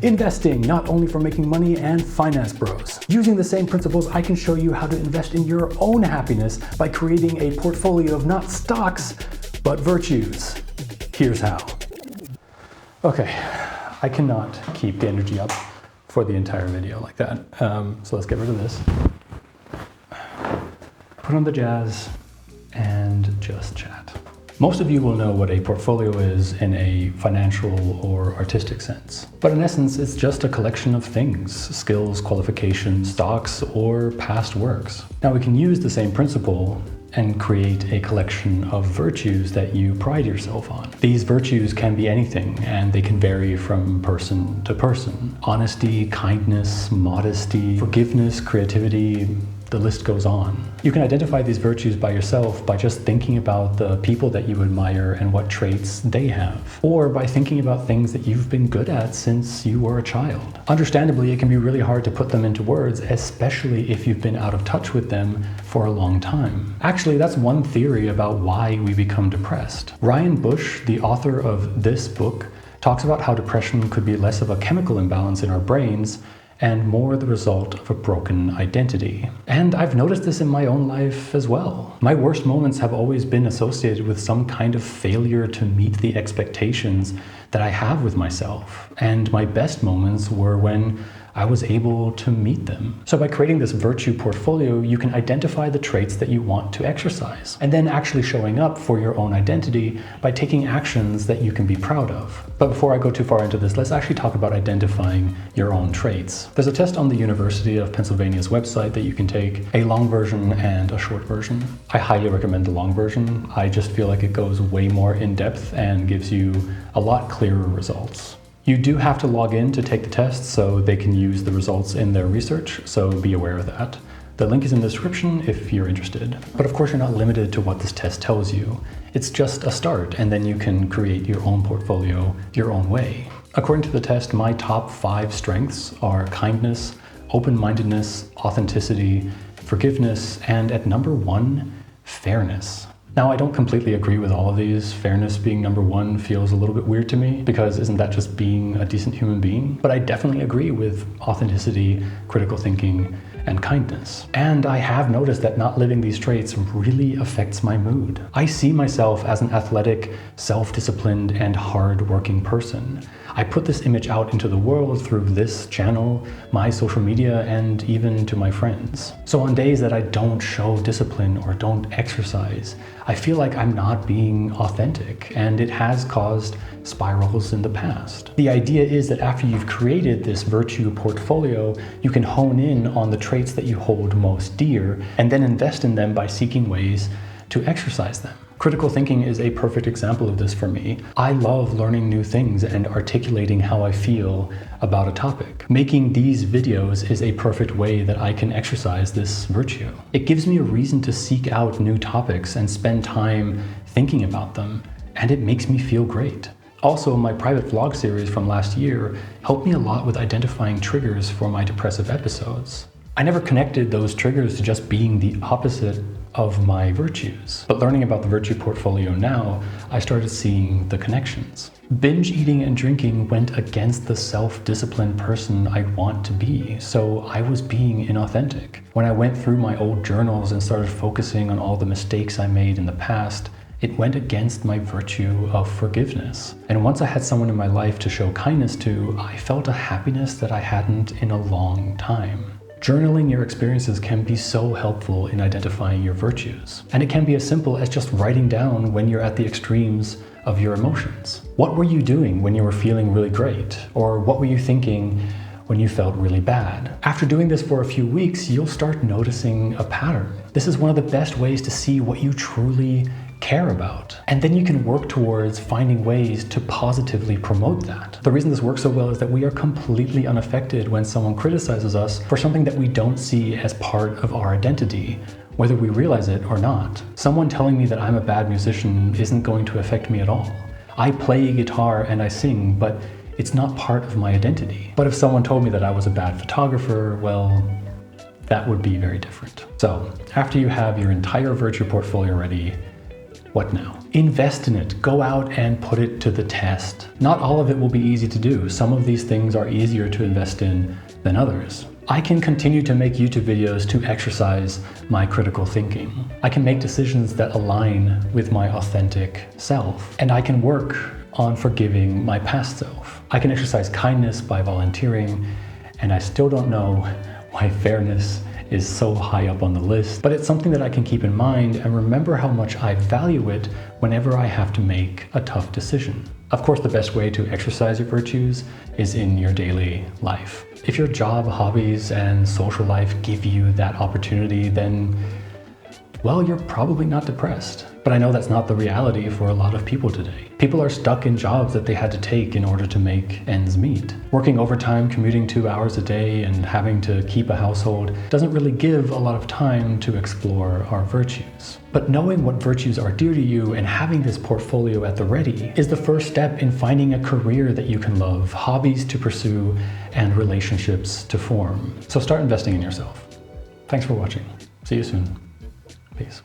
Investing, not only for making money and finance bros. Using the same principles, I can show you how to invest in your own happiness by creating a portfolio of not stocks, but virtues. Here's how. Okay, I cannot keep the energy up for the entire video like that. So let's get rid of this. Put on the jazz and just chat. Most of you will know what a portfolio is in a financial or artistic sense. But in essence, it's just a collection of things, skills, qualifications, stocks, or past works. Now we can use the same principle and create a collection of virtues that you pride yourself on. These virtues can be anything, and they can vary from person to person. Honesty, kindness, modesty, forgiveness, creativity, the list goes on. You can identify these virtues by yourself by just thinking about the people that you admire and what traits they have, or by thinking about things that you've been good at since you were a child. Understandably, it can be really hard to put them into words, especially if you've been out of touch with them for a long time. Actually, that's one theory about why we become depressed. Ryan Bush, the author of this book, talks about how depression could be less of a chemical imbalance in our brains and more the result of a broken identity. And I've noticed this in my own life as well. My worst moments have always been associated with some kind of failure to meet the expectations that I have with myself. And my best moments were when I was able to meet them. So by creating this virtue portfolio, you can identify the traits that you want to exercise, and then actually showing up for your own identity by taking actions that you can be proud of. But before I go too far into this, let's actually talk about identifying your own traits. There's a test on the University of Pennsylvania's website that you can take, a long version and a short version. I highly recommend the long version. I just feel like it goes way more in depth and gives you a lot clearer results. You do have to log in to take the test so they can use the results in their research, so be aware of that. The link is in the description if you're interested. But of course, you're not limited to what this test tells you. It's just a start, and then you can create your own portfolio your own way. According to the test, my top 5 strengths are kindness, open-mindedness, authenticity, forgiveness, and at number 1, fairness. Now, I don't completely agree with all of these. Fairness being number 1 feels a little bit weird to me, because isn't that just being a decent human being? But I definitely agree with authenticity, critical thinking, and kindness. And I have noticed that not living these traits really affects my mood. I see myself as an athletic, self-disciplined, and hard-working person. I put this image out into the world through this channel, my social media, and even to my friends. So on days that I don't show discipline or don't exercise, I feel like I'm not being authentic, and it has caused spirals in the past. The idea is that after you've created this virtue portfolio, you can hone in on the traits that you hold most dear, and then invest in them by seeking ways to exercise them. Critical thinking is a perfect example of this for me. I love learning new things and articulating how I feel about a topic. Making these videos is a perfect way that I can exercise this virtue. It gives me a reason to seek out new topics and spend time thinking about them, and it makes me feel great. Also, my private vlog series from last year helped me a lot with identifying triggers for my depressive episodes. I never connected those triggers to just being the opposite of my virtues. But learning about the virtue portfolio now, I started seeing the connections. Binge eating and drinking went against the self-disciplined person I want to be, so I was being inauthentic. When I went through my old journals and started focusing on all the mistakes I made in the past, it went against my virtue of forgiveness. And once I had someone in my life to show kindness to, I felt a happiness that I hadn't in a long time. Journaling your experiences can be so helpful in identifying your virtues. And it can be as simple as just writing down when you're at the extremes of your emotions. What were you doing when you were feeling really great? Or what were you thinking when you felt really bad? After doing this for a few weeks, you'll start noticing a pattern. This is one of the best ways to see what you truly care about. And then you can work towards finding ways to positively promote that. The reason this works so well is that we are completely unaffected when someone criticizes us for something that we don't see as part of our identity, whether we realize it or not. Someone telling me that I'm a bad musician isn't going to affect me at all. I play guitar and I sing, but it's not part of my identity. But if someone told me that I was a bad photographer, well, that would be very different. So after you have your entire virtue portfolio ready, what now? invest in it. Go out and put it to the test. Not all of it will be easy to do. Some of these things are easier to invest in than others. I can continue to make YouTube videos to exercise my critical thinking. I can make decisions that align with my authentic self. And I can work on forgiving my past self. I can exercise kindness by volunteering, and I still don't know why fairness is so high up on the list, but it's something that I can keep in mind and remember how much I value it whenever I have to make a tough decision. Of course, the best way to exercise your virtues is in your daily life. If your job, hobbies, and social life give you that opportunity, then, well, you're probably not depressed. But I know that's not the reality for a lot of people today. People are stuck in jobs that they had to take in order to make ends meet. Working overtime, commuting 2 hours a day, and having to keep a household doesn't really give a lot of time to explore our virtues. But knowing what virtues are dear to you and having this portfolio at the ready is the first step in finding a career that you can love, hobbies to pursue, and relationships to form. So start investing in yourself. Thanks for watching. See you soon. Peace.